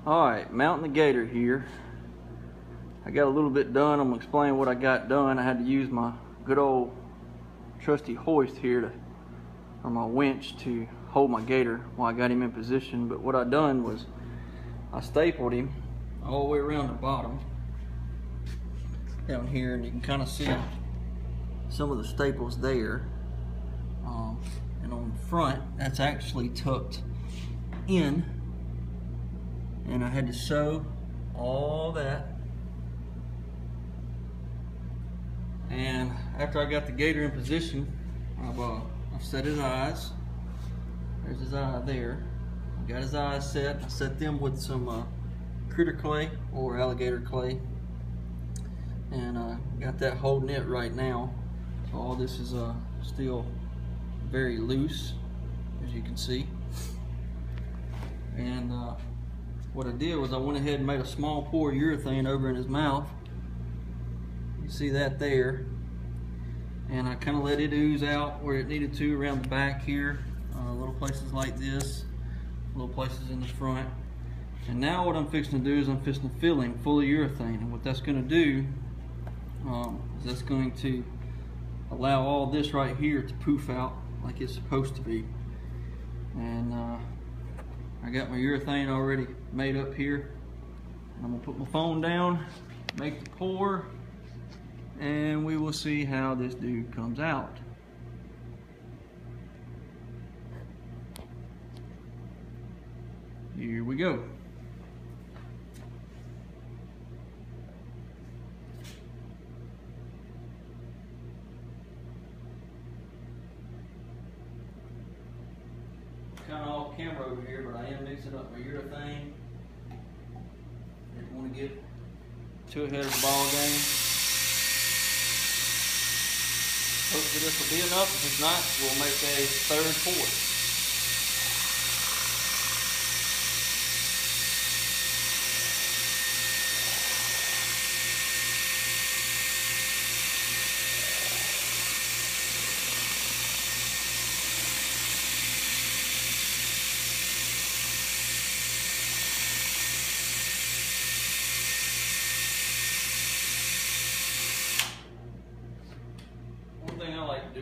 Alright, mounting the gator here. I got a little bit done. I'm gonna explain what I got done. I had to use my good old trusty hoist here or my winch to hold my gator while I got him in position. But what I done was I stapled him all the way around the bottom down here, and you can kind of see some of the staples there. And on the front, that's actually tucked in, and I had to sew all that. And after I got the gator in position, I've set his eyes. There's his eye there. I got his eyes set. I set them with some critter clay or alligator clay, and got that holding it right now. So all this is still very loose, as you can see. And what I did was I went ahead and made a small pour of urethane over in his mouth. You see that there, and I kind of let it ooze out where it needed to around the back here, little places like this, little places in the front. And now what I'm fixing to do is I'm fixing to fill him full of urethane, and what that's going to do is that's going to allow all this right here to poof out like it's supposed to be. And I got my urethane already made up here. I'm gonna put my phone down, make the pour, and we will see how this dude comes out. Here we go. Kind of off camera over here, but I am mixing up my urethane. Didn't want to get too ahead of the ball game. Hopefully this will be enough. If it's not, we'll make a third pour.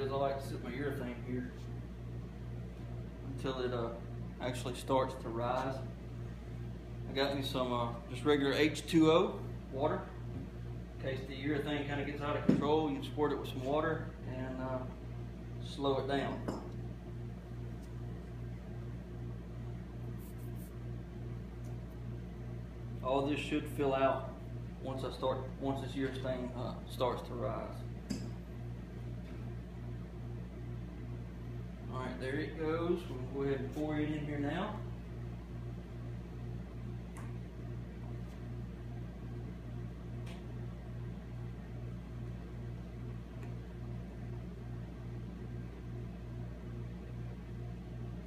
I like to sit my urethane here until it actually starts to rise. I got me some just regular H2O water. In case the urethane kind of gets out of control, you squirt it with some water and slow it down. All this should fill out once this urethane starts to rise. Alright, there it goes. We'll go ahead and pour it in here now.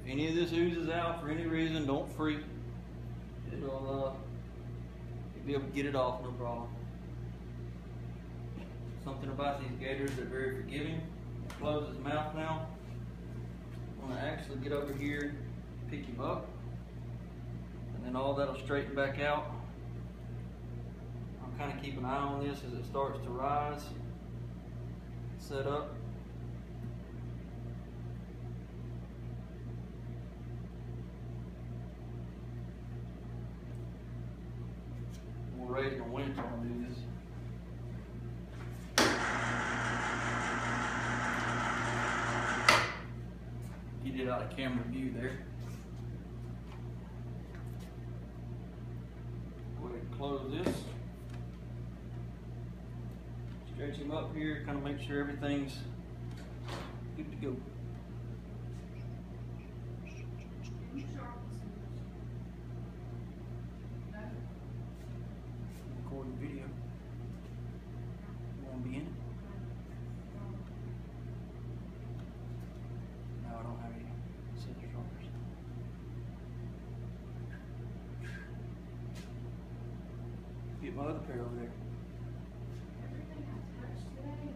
If any of this oozes out for any reason, don't freak. You'll be able to get it off, no problem. Something about these gators, they're very forgiving. Close his mouth now. I'm going to actually get over here, pick him up, and then all that'll straighten back out. I'll kind of keep an eye on this as it starts to rise, set up. We'll raise my winch on do this. Get it out of camera view there. Go ahead and close this. Stretch him up here, kind of make sure everything's good to go. Recording video. You want to be in it? No, I don't have any scissors rollers. Get my other pair over there. Everything I touched today.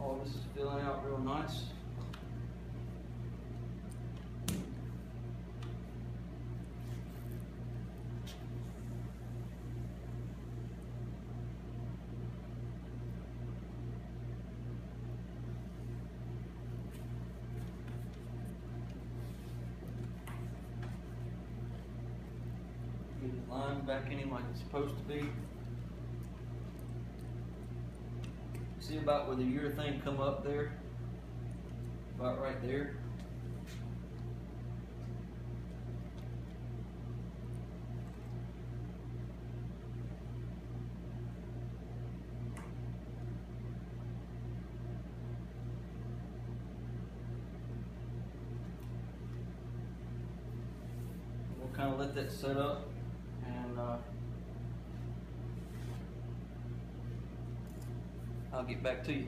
All this is filling out real nice. Get it lined back in like it's supposed to be. See about where the urethane come up there? About right there. We'll kind of let that set up, and I'll get back to you.